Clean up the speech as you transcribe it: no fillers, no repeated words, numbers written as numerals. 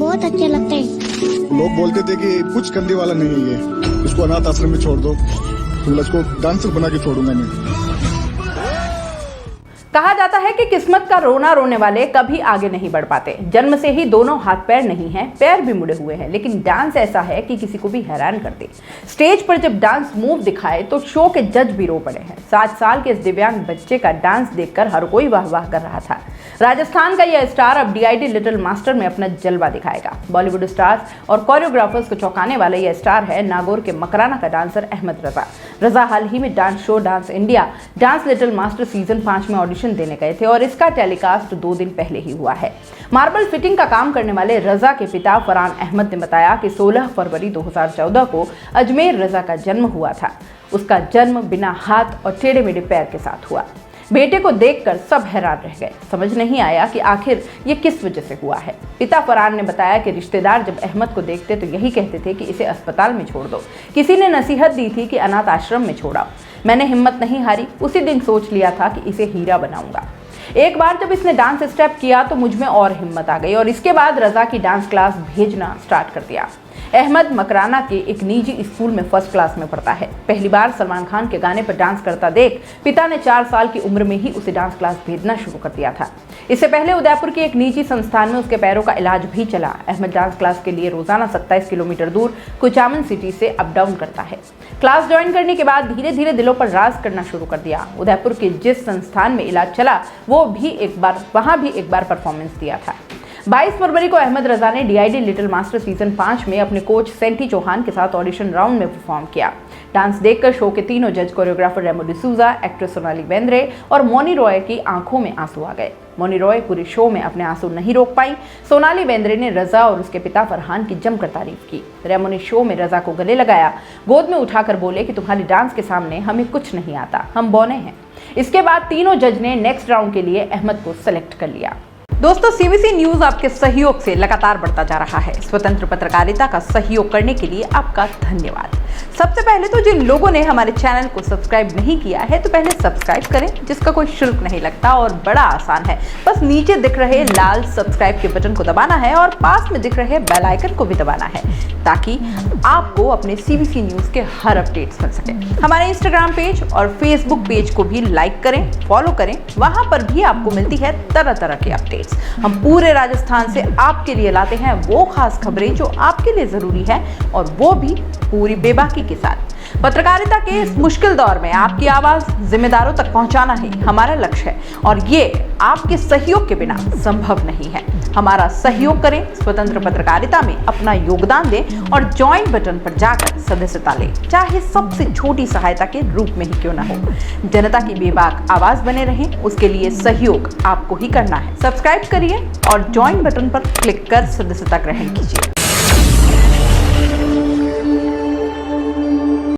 बहुत अच्छे लगते हैं। लोग बोलते थे कि कुछ करने वाला नहीं है ये, इसको अनाथ आश्रम में छोड़ दो, तो इसको डांसर बना के छोड़ूंगा मैं। कहा जाता है कि किस्मत का रोना रोने वाले कभी आगे नहीं बढ़ पाते। जन्म से ही दोनों हाथ पैर नहीं हैं, पैर भी मुड़े हुए हैं, लेकिन डांस ऐसा है कि किसी को भी हैरान कर दे। स्टेज पर जब डांस मूव दिखाए तो शो के जज भी रो पड़े हैं। 7 साल के इस दिव्यांग बच्चे का डांस देखकर हर कोई वाह वाह कर रहा था। राजस्थान का यह स्टार अब DID लिटिल मास्टर में अपना जलवा दिखाएगा। बॉलीवुड स्टार्स और कोरियोग्राफर्स को चौंकाने वाला यह स्टार है नागौर के मकराना का डांसर अहमद रजा। रजा हाल ही में dance show dance India dance little master season 5 में ऑडिशन देने गए थे और इसका टेलीकास्ट 2 दिन पहले ही हुआ है। मार्बल फिटिंग का काम करने वाले रजा के पिता फरहान अहमद ने बताया कि 16 फरवरी 2014 को अजमेर रजा का जन्म हुआ था। उसका जन्म बिना हाथ और टेढ़े मेढ़े पैर के साथ हुआ। बेटे को देखकर सब हैरान रह गए। समझ नहीं आया कि आखिर ये किस वजह से हुआ है। पिता फरहान ने बताया कि रिश्तेदार जब अहमद को देखते तो यही कहते थे कि इसे अस्पताल में छोड़ दो। किसी ने नसीहत दी थी कि अनाथ आश्रम में छोड़ाओ। मैंने हिम्मत नहीं हारी, उसी दिन सोच लिया था कि इसे हीरा बनाऊंगा। एक बार जब इसने डांस स्टेप किया तो मुझ में और हिम्मत आ गई और इसके बाद रजा की डांस क्लास भेजना स्टार्ट कर दिया। अहमद मकराना के एक निजी स्कूल में फर्स्ट क्लास में पढ़ता है। पहली बार सलमान खान के गाने पर डांस करता देख पिता ने 4 साल की उम्र में ही उसे डांस क्लास भेजना शुरू कर दिया था। इससे पहले उदयपुर के एक निजी संस्थान में उसके पैरों का इलाज भी चला। अहमद डांस क्लास के लिए रोजाना 27 किलोमीटर दूर कुचामन सिटी से अप डाउन करता है। क्लास ज्वाइन करने के बाद धीरे धीरे दिलों पर राज करना शुरू कर दिया। उदयपुर के जिस संस्थान में इलाज चला वहां भी एक बार परफॉर्मेंस दिया था। 22 फरवरी को अहमद रजा ने DID लिटिल मास्टर सीजन 5 में अपने कोच सेंटी चौहान के साथ ऑडिशन राउंड में परफॉर्म किया। डांस देखकर शो के तीनों जज कोरियोग्राफर रेमो डिसूजा, एक्ट्रेस सोनाली बेंद्रे और मोनी रॉय की आंखों में आंसू आ गए। मोनी रॉय पूरे शो में अपने आंसू नहीं रोक पाई। सोनाली बेंद्रे ने रजा और उसके पिता फरहान की जमकर तारीफ की। रेमो ने शो में रजा को गले लगाया, गोद में उठाकर बोले कि तुम्हारी डांस के सामने हमें कुछ नहीं आता, हम बौने हैं। इसके बाद तीनों जज ने नेक्स्ट राउंड के लिए अहमद को सेलेक्ट कर लिया। दोस्तों, CVC न्यूज आपके सहयोग से लगातार बढ़ता जा रहा है। स्वतंत्र पत्रकारिता का सहयोग करने के लिए आपका धन्यवाद। सबसे पहले तो जिन लोगों ने हमारे चैनल को सब्सक्राइब नहीं किया है तो पहले सब्सक्राइब करें, जिसका कोई शुल्क नहीं लगता और बड़ा आसान है। बस नीचे दिख रहे लाल सब्सक्राइब के बटन को दबाना है और पास में दिख रहे बेल आइकन को भी दबाना है ताकि आपको अपने CVC न्यूज के हर अपडेट्स मिल सके। हमारे इंस्टाग्राम पेज और फेसबुक पेज को भी लाइक करें, फॉलो करें, वहां पर भी आपको मिलती है तरह तरह के अपडेट्स। हम पूरे राजस्थान से आपके लिए लाते हैं वो खास खबरें जो आपके लिए जरूरी है और वो भी पूरी बेबाकी के साथ। पत्रकारिता के इस मुश्किल दौर में आपकी आवाज जिम्मेदारों तक पहुंचाना ही हमारा लक्ष्य है और ये आपके सहयोग के बिना संभव नहीं है। हमारा सहयोग करें, स्वतंत्र पत्रकारिता में अपना योगदान दें और ज्वाइन बटन पर जाकर सदस्यता लें, चाहे सबसे छोटी सहायता के रूप में ही क्यों न हो। जनता की बेबाक आवाज बने रहें, उसके लिए सहयोग आपको ही करना है। सब्सक्राइब करिए और ज्वाइन बटन पर क्लिक कर सदस्यता ग्रहण कीजिए।